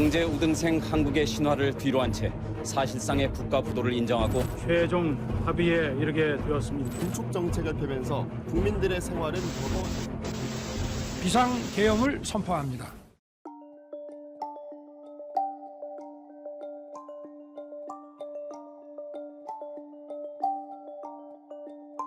경제 우등생 한국의 신화를 뒤로한 채 사실상의 국가 부도를 인정하고 최종 합의에 이르게 되었습니다. 긴축 정책을 펴면서 국민들의 생활은 더더 비상계엄을 선포합니다.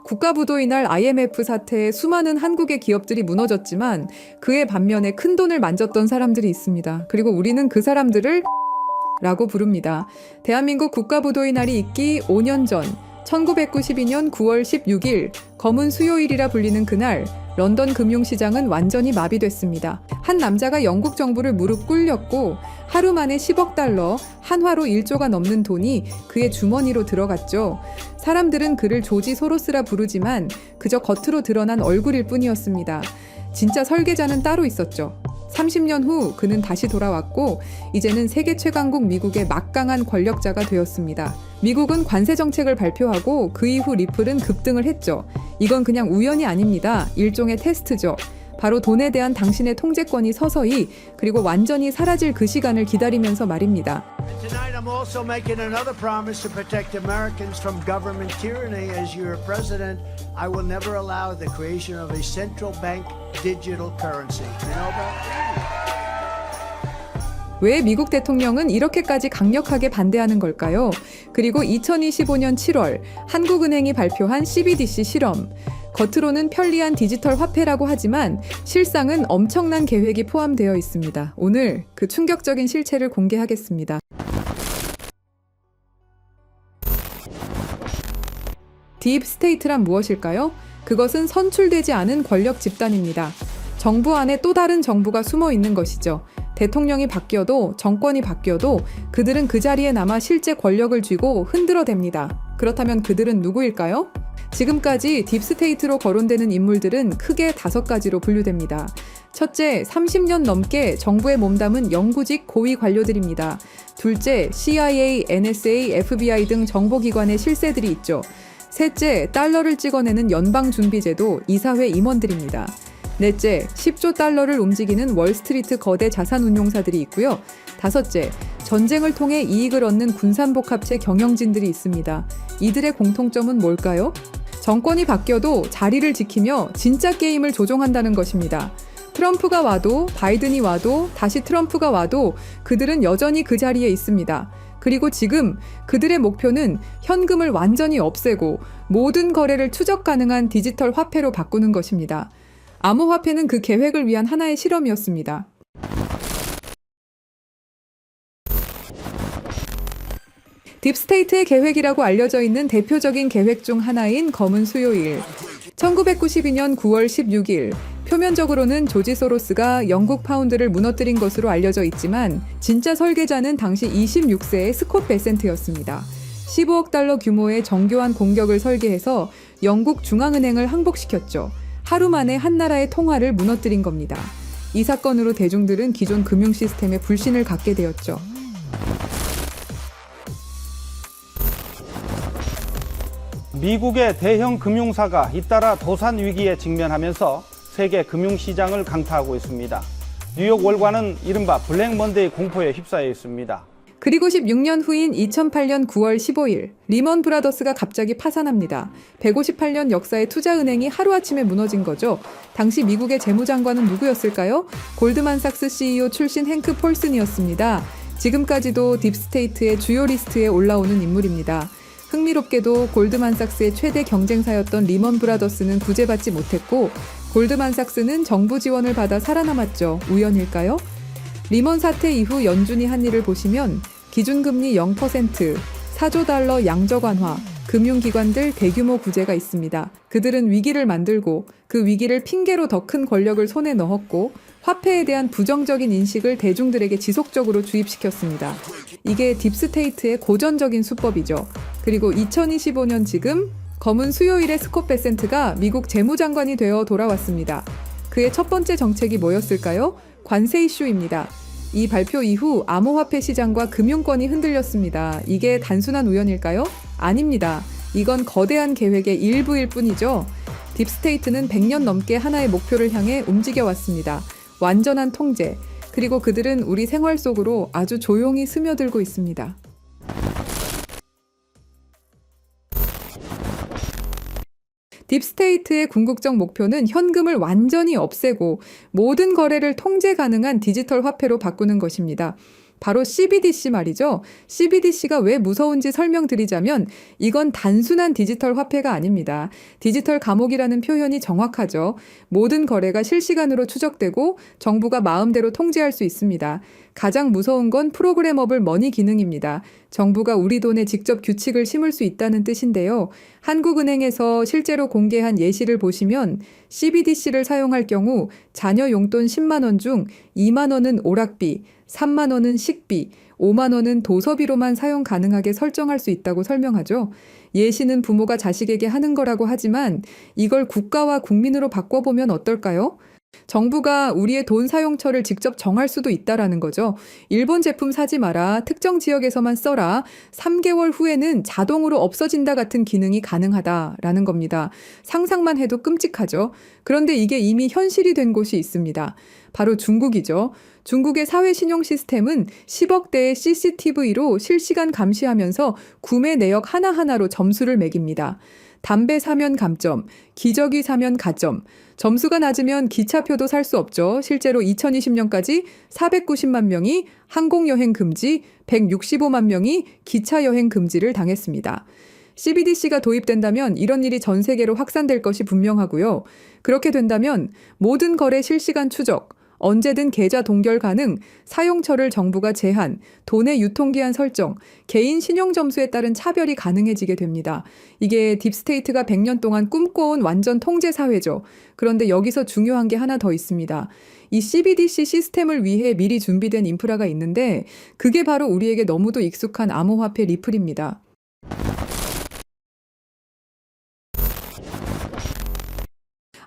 국가부도의 날 IMF 사태에 수많은 한국의 기업들이 무너졌지만 그의 반면에 큰돈을 만졌던 사람들이 있습니다. 그리고 우리는 그 사람들을 라고 부릅니다. 대한민국 국가부도의 날이 있기 5년 전 1992년 9월 16일 검은 수요일이라 불리는 그날 런던 금융시장은 완전히 마비됐습니다. 한 남자가 영국 정부를 무릎 꿇렸고 하루 만에 10억 달러, 한화로 1조가 넘는 돈이 그의 주머니로 들어갔죠. 사람들은 그를 조지 소로스라 부르지만 그저 겉으로 드러난 얼굴일 뿐이었습니다. 진짜 설계자는 따로 있었죠. 30년 후 그는 다시 돌아왔고 이제는 세계 최강국 미국의 막강한 권력자가 되었습니다. 미국은 관세 정책을 발표하고 그 이후 리플은 급등을 했죠. 이건 그냥 우연이 아닙니다. 일종의 테스트죠. 바로 돈에 대한 당신의 통제권이 서서히 그리고 완전히 사라질 그 시간을 기다리면서 말입니다. Tonight I'm also making another promise to protect Americans from government tyranny. As your president, I will never allow the creation of a central bank digital currency. You know about that? 왜 미국 대통령은 이렇게까지 강력하게 반대하는 걸까요? 그리고 2025년 7월 한국은행이 발표한 CBDC 실험. 겉으로는 편리한 디지털 화폐라고 하지만 실상은 엄청난 계획이 포함되어 있습니다. 오늘 그 충격적인 실체를 공개하겠습니다. 딥스테이트란 무엇일까요? 그것은 선출되지 않은 권력 집단입니다. 정부 안에 또 다른 정부가 숨어 있는 것이죠. 대통령이 바뀌어도 정권이 바뀌어도 그들은 그 자리에 남아 실제 권력을 쥐고 흔들어댑니다. 그렇다면 그들은 누구일까요? 지금까지 딥스테이트로 거론되는 인물들은 크게 5가지로 분류됩니다. 첫째, 30년 넘게 정부에 몸담은 영구직 고위 관료들입니다. 둘째, CIA, NSA, FBI 등 정보기관의 실세들이 있죠. 셋째, 달러를 찍어내는 연방준비제도 이사회 임원들입니다. 넷째, 10조 달러를 움직이는 월스트리트 거대 자산운용사들이 있고요. 다섯째, 전쟁을 통해 이익을 얻는 군산복합체 경영진들이 있습니다. 이들의 공통점은 뭘까요? 정권이 바뀌어도 자리를 지키며 진짜 게임을 조종한다는 것입니다. 트럼프가 와도 바이든이 와도 다시 트럼프가 와도 그들은 여전히 그 자리에 있습니다. 그리고 지금 그들의 목표는 현금을 완전히 없애고 모든 거래를 추적 가능한 디지털 화폐로 바꾸는 것입니다. 암호화폐는 그 계획을 위한 하나의 실험이었습니다. 딥스테이트의 계획이라고 알려져 있는 대표적인 계획 중 하나인 검은 수요일. 1992년 9월 16일, 표면적으로는 조지 소로스가 영국 파운드를 무너뜨린 것으로 알려져 있지만 진짜 설계자는 당시 26세의 스콧 베센트였습니다. 15억 달러 규모의 정교한 공격을 설계해서 영국 중앙은행을 항복시켰죠. 하루 만에 한 나라의 통화를 무너뜨린 겁니다. 이 사건으로 대중들은 기존 금융 시스템에 불신을 갖게 되었죠. 미국의 대형 금융사가 잇따라 도산 위기에 직면하면서 세계 금융시장을 강타하고 있습니다. 뉴욕 월가는 이른바 블랙 먼데이 공포에 휩싸여 있습니다. 그리고 16년 후인 2008년 9월 15일 리먼 브라더스가 갑자기 파산합니다. 158년 역사의 투자은행이 하루아침에 무너진 거죠. 당시 미국의 재무장관은 누구였을까요? 골드만삭스 CEO 출신 행크 폴슨이었습니다. 지금까지도 딥스테이트의 주요 리스트에 올라오는 인물입니다. 흥미롭게도 골드만삭스의 최대 경쟁사였던 리먼 브라더스는 구제받지 못했고 골드만삭스는 정부 지원을 받아 살아남았죠. 우연일까요? 리먼 사태 이후 연준이 한 일을 보시면 기준금리 0%, 4조 달러 양적 완화, 금융기관들 대규모 구제가 있습니다. 그들은 위기를 만들고 그 위기를 핑계로 더 큰 권력을 손에 넣었고 화폐에 대한 부정적인 인식을 대중들에게 지속적으로 주입시켰습니다. 이게 딥스테이트의 고전적인 수법이죠. 그리고 2025년 지금 검은 수요일의 스콧 베센트가 미국 재무장관이 되어 돌아왔습니다. 그의 첫 번째 정책이 뭐였을까요? 관세 이슈입니다. 이 발표 이후 암호화폐 시장과 금융권이 흔들렸습니다. 이게 단순한 우연일까요? 아닙니다. 이건 거대한 계획의 일부일 뿐이죠. 딥스테이트는 100년 넘게 하나의 목표를 향해 움직여왔습니다. 완전한 통제. 그리고 그들은 우리 생활 속으로 아주 조용히 스며들고 있습니다. 딥스테이트의 궁극적 목표는 현금을 완전히 없애고 모든 거래를 통제 가능한 디지털 화폐로 바꾸는 것입니다. 바로 CBDC 말이죠. CBDC가 왜 무서운지 설명드리자면 이건 단순한 디지털 화폐가 아닙니다. 디지털 감옥이라는 표현이 정확하죠. 모든 거래가 실시간으로 추적되고 정부가 마음대로 통제할 수 있습니다. 가장 무서운 건 프로그래머블 머니 기능입니다. 정부가 우리 돈에 직접 규칙을 심을 수 있다는 뜻인데요. 한국은행에서 실제로 공개한 예시를 보시면 CBDC를 사용할 경우 자녀 용돈 10만 원 중 2만 원은 오락비, 3만 원은 식비, 5만 원은 도서비로만 사용 가능하게 설정할 수 있다고 설명하죠. 예시는 부모가 자식에게 하는 거라고 하지만 이걸 국가와 국민으로 바꿔보면 어떨까요? 정부가 우리의 돈 사용처를 직접 정할 수도 있다라는 거죠. 일본 제품 사지 마라, 특정 지역에서만 써라, 3개월 후에는 자동으로 없어진다 같은 기능이 가능하다라는 겁니다. 상상만 해도 끔찍하죠. 그런데 이게 이미 현실이 된 곳이 있습니다. 바로 중국이죠. 중국의 사회 신용 시스템은 10억 대의 CCTV로 실시간 감시하면서 구매 내역 하나하나로 점수를 매깁니다. 담배 사면 감점, 기저귀 사면 가점, 점수가 낮으면 기차표도 살 수 없죠. 실제로 2020년까지 490만 명이 항공여행 금지, 165만 명이 기차여행 금지를 당했습니다. CBDC가 도입된다면 이런 일이 전 세계로 확산될 것이 분명하고요. 그렇게 된다면 모든 거래 실시간 추적, 언제든 계좌 동결 가능, 사용처를 정부가 제한, 돈의 유통기한 설정, 개인 신용점수에 따른 차별이 가능해지게 됩니다. 이게 딥스테이트가 100년 동안 꿈꿔온 완전 통제 사회죠. 그런데 여기서 중요한 게 하나 더 있습니다. 이 CBDC 시스템을 위해 미리 준비된 인프라가 있는데 그게 바로 우리에게 너무도 익숙한 암호화폐 리플입니다.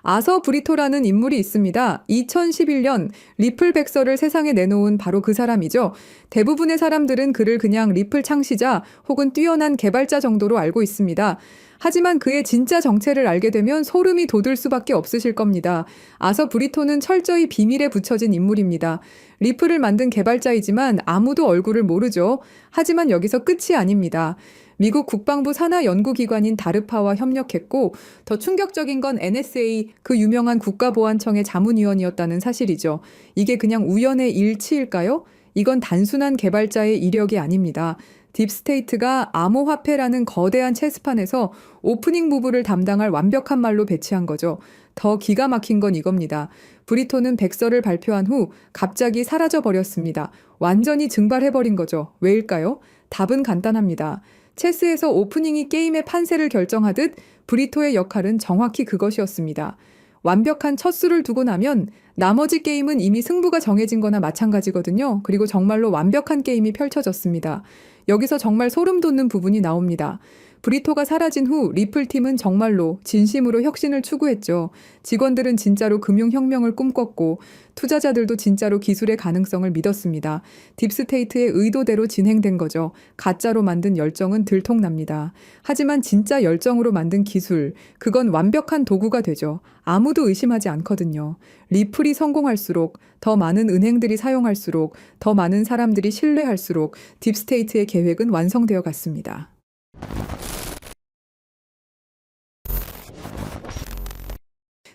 아서 브리토라는 인물이 있습니다. 2011년 리플 백서를 세상에 내놓은 바로 그 사람이죠. 대부분의 사람들은 그를 그냥 리플 창시자 혹은 뛰어난 개발자 정도로 알고 있습니다. 하지만 그의 진짜 정체를 알게 되면 소름이 돋을 수밖에 없으실 겁니다. 아서 브리토는 철저히 비밀에 붙여진 인물입니다. 리플을 만든 개발자이지만 아무도 얼굴을 모르죠. 하지만 여기서 끝이 아닙니다. 미국 국방부 산하 연구기관인 다르파와 협력했고 더 충격적인 건 NSA, 그 유명한 국가보안청의 자문위원이었다는 사실이죠. 이게 그냥 우연의 일치일까요? 이건 단순한 개발자의 이력이 아닙니다. 딥스테이트가 암호화폐라는 거대한 체스판에서 오프닝 무브를 담당할 완벽한 말로 배치한 거죠. 더 기가 막힌 건 이겁니다. 브리토는 백서를 발표한 후 갑자기 사라져 버렸습니다. 완전히 증발해버린 거죠. 왜일까요? 답은 간단합니다. 체스에서 오프닝이 게임의 판세를 결정하듯 브리토의 역할은 정확히 그것이었습니다. 완벽한 첫 수를 두고 나면 나머지 게임은 이미 승부가 정해진 거나 마찬가지거든요. 그리고 정말로 완벽한 게임이 펼쳐졌습니다. 여기서 정말 소름 돋는 부분이 나옵니다. 브리토가 사라진 후 리플팀은 정말로 진심으로 혁신을 추구했죠. 직원들은 진짜로 금융혁명을 꿈꿨고 투자자들도 진짜로 기술의 가능성을 믿었습니다. 딥스테이트의 의도대로 진행된 거죠. 가짜로 만든 열정은 들통납니다. 하지만 진짜 열정으로 만든 기술, 그건 완벽한 도구가 되죠. 아무도 의심하지 않거든요. 리플이 성공할수록, 더 많은 은행들이 사용할수록, 더 많은 사람들이 신뢰할수록 딥스테이트의 계획은 완성되어 갔습니다.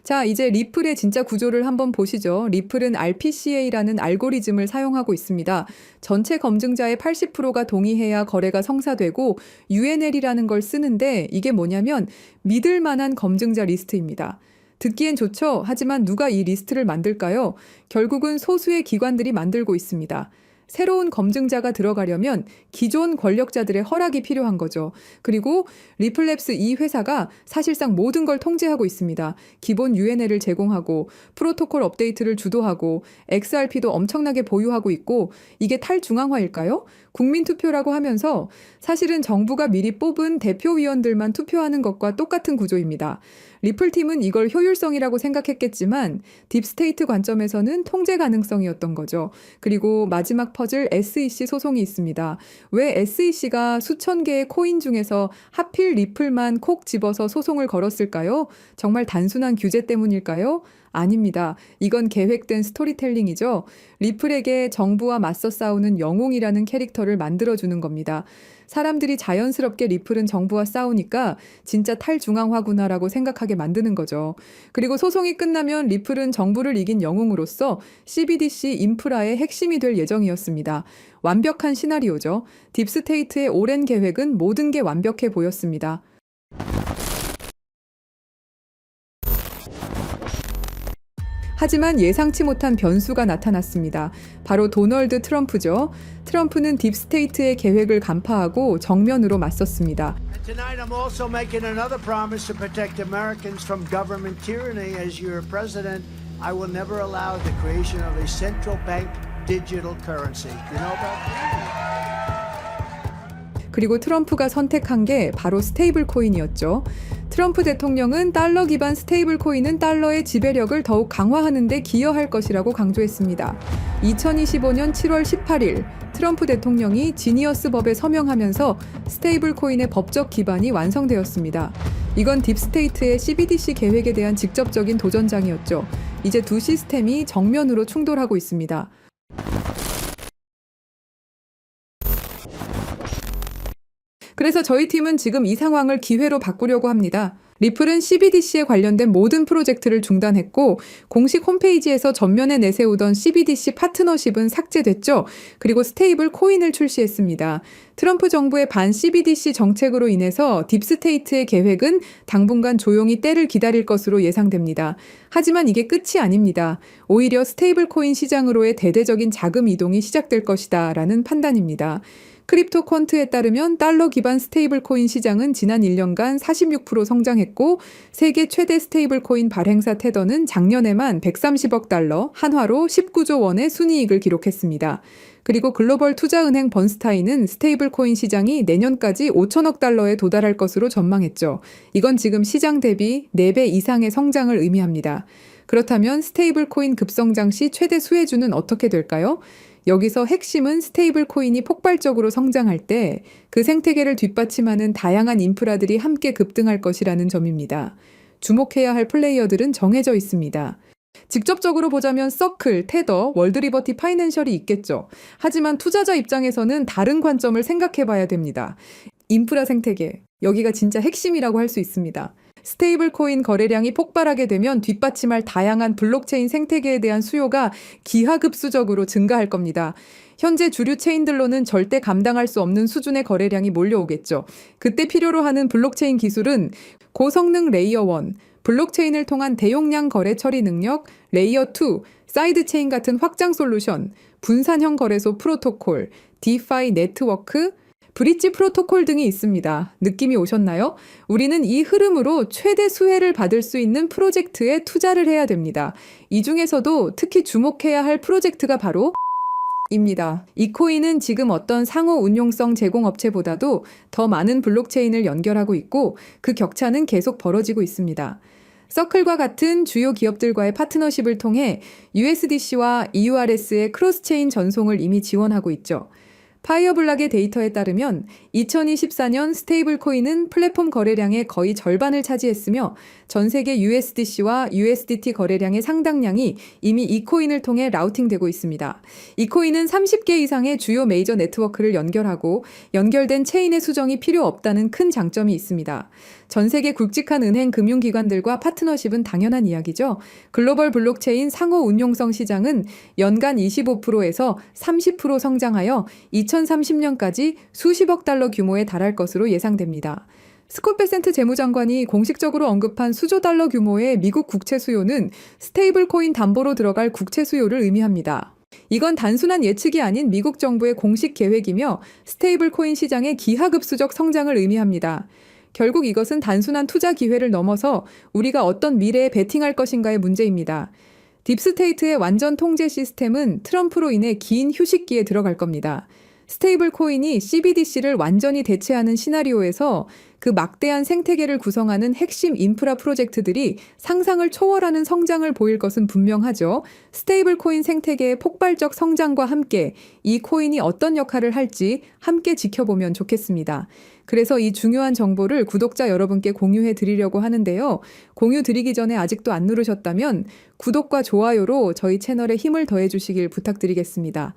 자, 이제 리플의 진짜 구조를 한번 보시죠. 리플은 RPCA라는 알고리즘을 사용하고 있습니다. 전체 검증자의 80%가 동의해야 거래가 성사되고 UNL이라는 걸 쓰는데 이게 뭐냐면 믿을 만한 검증자 리스트입니다. 듣기엔 좋죠? 하지만 누가 이 리스트를 만들까요? 결국은 소수의 기관들이 만들고 있습니다. 새로운 검증자가 들어가려면 기존 권력자들의 허락이 필요한 거죠. 그리고 리플랩스 이 회사가 사실상 모든 걸 통제하고 있습니다. 기본 UNL을 제공하고 프로토콜 업데이트를 주도하고 XRP도 엄청나게 보유하고 있고 이게 탈중앙화일까요? 국민투표라고 하면서 사실은 정부가 미리 뽑은 대표위원들만 투표하는 것과 똑같은 구조입니다. 리플팀은 이걸 효율성이라고 생각했겠지만 딥스테이트 관점에서는 통제 가능성이었던 거죠. 그리고 마지막 퍼즐 SEC 소송이 있습니다. 왜 SEC가 수천 개의 코인 중에서 하필 리플만 콕 집어서 소송을 걸었을까요? 정말 단순한 규제 때문일까요? 아닙니다. 이건 계획된 스토리텔링이죠. 리플에게 정부와 맞서 싸우는 영웅이라는 캐릭터를 만들어주는 겁니다. 사람들이 자연스럽게 리플은 정부와 싸우니까 진짜 탈중앙화구나라고 생각하게 만드는 거죠. 그리고 소송이 끝나면 리플은 정부를 이긴 영웅으로서 CBDC 인프라의 핵심이 될 예정이었습니다. 완벽한 시나리오죠. 딥스테이트의 오랜 계획은 모든 게 완벽해 보였습니다. 하지만 예상치 못한 변수가 나타났습니다. 바로 도널드 트럼프죠. 트럼프는 딥스테이트의 계획을 간파하고 정면으로 맞섰습니다. And tonight I'm also making another promise to protect Americans from government tyranny. As your president, I will never allow the creation of a central bank digital currency. You know about that? 그리고 트럼프가 선택한 게 바로 스테이블 코인이었죠. 트럼프 대통령은 달러 기반 스테이블 코인은 달러의 지배력을 더욱 강화하는 데 기여할 것이라고 강조했습니다. 2025년 7월 18일 트럼프 대통령이 지니어스 법에 서명하면서 스테이블 코인의 법적 기반이 완성되었습니다. 이건 딥스테이트의 CBDC 계획에 대한 직접적인 도전장이었죠. 이제 두 시스템이 정면으로 충돌하고 있습니다. 그래서 저희 팀은 지금 이 상황을 기회로 바꾸려고 합니다. 리플은 CBDC에 관련된 모든 프로젝트를 중단했고 공식 홈페이지에서 전면에 내세우던 CBDC 파트너십은 삭제됐죠. 그리고 스테이블 코인을 출시했습니다. 트럼프 정부의 반 CBDC 정책으로 인해서 딥스테이트의 계획은 당분간 조용히 때를 기다릴 것으로 예상됩니다. 하지만 이게 끝이 아닙니다. 오히려 스테이블 코인 시장으로의 대대적인 자금 이동이 시작될 것이다 라는 판단입니다. 크립토 퀀트에 따르면 달러 기반 스테이블 코인 시장은 지난 1년간 46% 성장했고 세계 최대 스테이블 코인 발행사 테더는 작년에만 130억 달러, 한화로 19조 원의 순이익을 기록했습니다. 그리고 글로벌 투자은행 번스타인은 스테이블 코인 시장이 내년까지 5천억 달러에 도달할 것으로 전망했죠. 이건 지금 시장 대비 4배 이상의 성장을 의미합니다. 그렇다면 스테이블 코인 급성장 시 최대 수혜주는 어떻게 될까요? 여기서 핵심은 스테이블 코인이 폭발적으로 성장할 때 그 생태계를 뒷받침하는 다양한 인프라들이 함께 급등할 것이라는 점입니다. 주목해야 할 플레이어들은 정해져 있습니다. 직접적으로 보자면 서클, 테더, 월드리버티 파이낸셜이 있겠죠. 하지만 투자자 입장에서는 다른 관점을 생각해 봐야 됩니다. 인프라 생태계, 여기가 진짜 핵심이라고 할 수 있습니다. 스테이블 코인 거래량이 폭발하게 되면 뒷받침할 다양한 블록체인 생태계에 대한 수요가 기하급수적으로 증가할 겁니다. 현재 주류 체인들로는 절대 감당할 수 없는 수준의 거래량이 몰려오겠죠. 그때 필요로 하는 블록체인 기술은 고성능 레이어 1, 블록체인을 통한 대용량 거래 처리 능력, 레이어 2, 사이드체인 같은 확장 솔루션, 분산형 거래소 프로토콜, 디파이 네트워크, 브릿지 프로토콜 등이 있습니다. 느낌이 오셨나요? 우리는 이 흐름으로 최대 수혜를 받을 수 있는 프로젝트에 투자를 해야 됩니다. 이 중에서도 특히 주목해야 할 프로젝트가 바로 입니다. 이 코인은 지금 어떤 상호 운용성 제공업체보다도 더 많은 블록체인을 연결하고 있고 그 격차는 계속 벌어지고 있습니다. 서클과 같은 주요 기업들과의 파트너십을 통해 USDC와 EURS의 크로스체인 전송을 이미 지원하고 있죠. 파이어블락의 데이터에 따르면 2024년 스테이블 코인은 플랫폼 거래량의 거의 절반을 차지했으며 전 세계 USDC와 USDT 거래량의 상당량이 이미 이 코인을 통해 라우팅되고 있습니다. 이 코인은 30개 이상의 주요 메이저 네트워크를 연결하고 연결된 체인의 수정이 필요 없다는 큰 장점이 있습니다. 전 세계 굵직한 은행 금융기관들과 파트너십은 당연한 이야기죠. 글로벌 블록체인 상호 운용성 시장은 연간 25%에서 30% 성장하여 2030년까지 수십억 달러 규모에 달할 것으로 예상됩니다. 스콧 베센트 재무장관이 공식적으로 언급한 수조 달러 규모의 미국 국채 수요는 스테이블 코인 담보로 들어갈 국채 수요를 의미합니다. 이건 단순한 예측이 아닌 미국 정부의 공식 계획이며 스테이블 코인 시장의 기하급수적 성장을 의미합니다. 결국 이것은 단순한 투자 기회를 넘어서 우리가 어떤 미래에 베팅할 것인가의 문제입니다. 딥스테이트의 완전 통제 시스템은 트럼프로 인해 긴 휴식기에 들어갈 겁니다. 스테이블 코인이 CBDC를 완전히 대체하는 시나리오에서 그 막대한 생태계를 구성하는 핵심 인프라 프로젝트들이 상상을 초월하는 성장을 보일 것은 분명하죠. 스테이블 코인 생태계의 폭발적 성장과 함께 이 코인이 어떤 역할을 할지 함께 지켜보면 좋겠습니다. 그래서 이 중요한 정보를 구독자 여러분께 공유해 드리려고 하는데요. 공유 드리기 전에 아직도 안 누르셨다면 구독과 좋아요로 저희 채널에 힘을 더해 주시길 부탁드리겠습니다.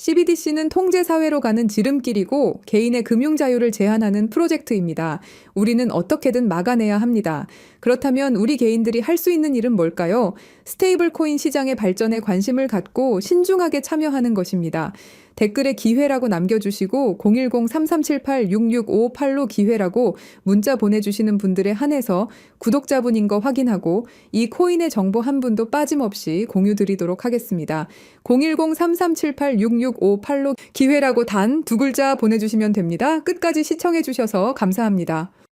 CBDC는 통제사회로 가는 지름길이고 개인의 금융 자유를 제한하는 프로젝트입니다. 우리는 어떻게든 막아내야 합니다. 그렇다면 우리 개인들이 할 수 있는 일은 뭘까요? 스테이블 코인 시장의 발전에 관심을 갖고 신중하게 참여하는 것입니다. 댓글에 기회라고 남겨주시고 010-3378-6658로 기회라고 문자 보내주시는 분들에 한해서 구독자분인 거 확인하고 이 코인의 정보 한 분도 빠짐없이 공유 드리도록 하겠습니다. 010-3378-6658로 기회라고 단 2글자 보내주시면 됩니다. 끝까지 시청해 주셔서 감사합니다.